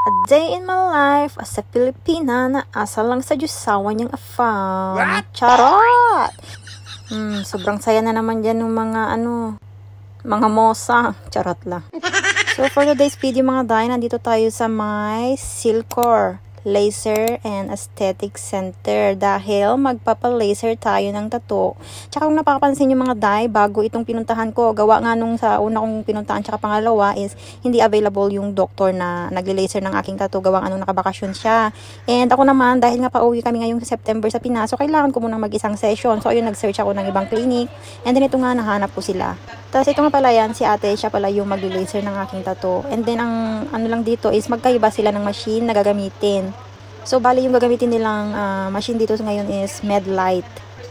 A day in my life as a Pilipina na asa lang sa Diyosawa niyang afam. Charot! Sobrang saya na naman dyan ng mga mosa. Charot lang. So for today's video mga day, nandito tayo sa may Silcor Laser and Aesthetic Center dahil magpapa-laser tayo ng tattoo. Tsaka kung napapansin nyo mga day, bago itong pinuntahan ko, gawa nga nung sa una kong pinuntahan tsaka pangalawa is hindi available yung doktor na nagle-laser ng aking tattoo, gawa nga nung nakabakasyon siya. And ako naman, dahil nga pauwi kami ngayong September sa Pinas, so kailangan ko munang mag-isang session. So ayun, nag-search ako ng ibang clinic and then ito nga, nahanap ko sila. Tapos ito nga pala yan, si ate, siya pala yung mag-laser ng aking tattoo. And then ang ano lang dito is magkaiba sila ng machine na gagamitin. So bali yung gagamitin nilang machine dito ngayon is Medlight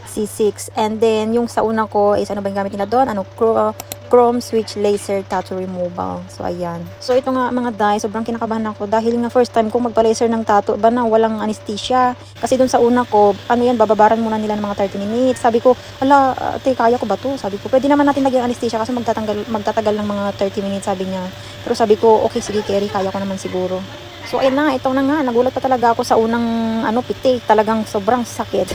C6. And then yung sa una ko is ano ba yung gamit nila doon? Chrome Switch Laser Tattoo Removal. So ayan. So ito nga mga day, sobrang kinakabahan ako dahil nga first time kong magpa-laser ng tattoo ba na walang anesthesia. Kasi doon sa una ko, ano yan, bababaran muna nila ng mga 30 minutes. Sabi ko, hala, ate, kaya ko ba to? Sabi ko, pwede naman natin lagyan anesthesia kasi magtatagal ng mga 30 minutes, sabi niya. Pero sabi ko, okay, sige, Kerry, kaya ko naman siguro. So ayun na, ito na nga, nagulat pa talaga ako sa unang pitik, talagang sobrang sakit.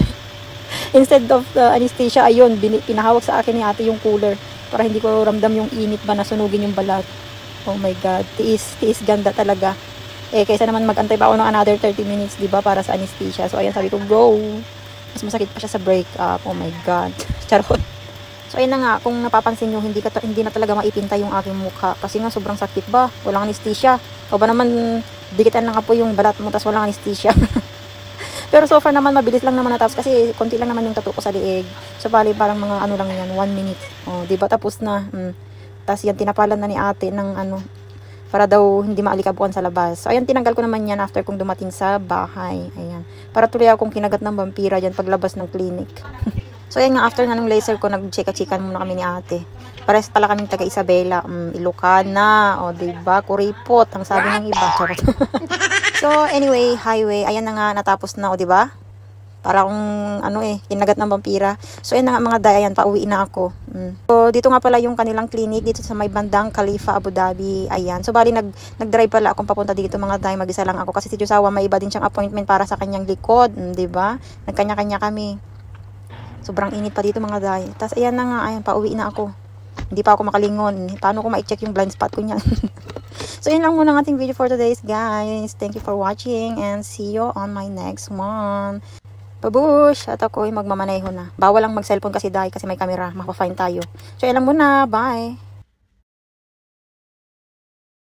Instead of anesthesia, ayun, pinahawak sa akin ni ate yung cooler para hindi ko ramdam yung init ba na sunugin yung balat. Oh my god, tiis ganda talaga. Kaysa naman mag-antay pa ako ng another 30 minutes, di ba, para sa anesthesia. So ayun, sabi ko, go. Mas masakit pa siya sa break up. Oh my god. Charot. So ayun na nga, kung napapansin nyo, hindi na talaga maipinta yung aking mukha kasi nga sobrang sakit ba, walang anesthesia. O ba naman, dikitan na nga po yung balat mo tapos walang anesthesia. Pero so far naman, mabilis lang naman natapos kasi konti lang naman yung tattoo ko sa liig. So bali parang mga ano lang yan, 1 minute. O, diba, tapos na. Tapos yan, tinapalan na ni ate ng para daw hindi maalikabukan sa labas. So ayan, tinanggal ko naman yan after kong dumating sa bahay. Ayan. Para tuloy akong kinagat ng vampira dyan paglabas ng clinic. So ayan nga, after nga ng laser ko, nag-chika-chikan muna kami ni ate. Pares pala kaming taga Isabela, Ilocana, o diba, kuripot, ang sabi ng iba. So anyway, highway, ayan na nga, natapos na, o diba? Para akong, kinagat ng vampira. So ayan na nga mga day, ayan, pauwi na ako. So dito nga pala yung kanilang clinic, dito sa may bandang Khalifa, Abu Dhabi, ayan. So bali, nag-drive pala akong papunta dito mga day, mag-isa lang ako. Kasi si Diyosawa, may iba din siyang appointment para sa kanyang likod, diba? Nagkanya-kanya kami. Sobrang init pa dito mga day. Tapos ayan na nga, ayan, pauwi na ako. Hindi pa ako makalingon. Paano ko ma-check yung blind spot ko niyan? So yun lang muna ang ating video for today guys. Thank you for watching and see you on my next one. Babush! At ako ay magmamaneho na. Bawal lang mag-cellphone kasi dahil kasi may camera. Mapa-fine tayo. So yun lang muna. Bye!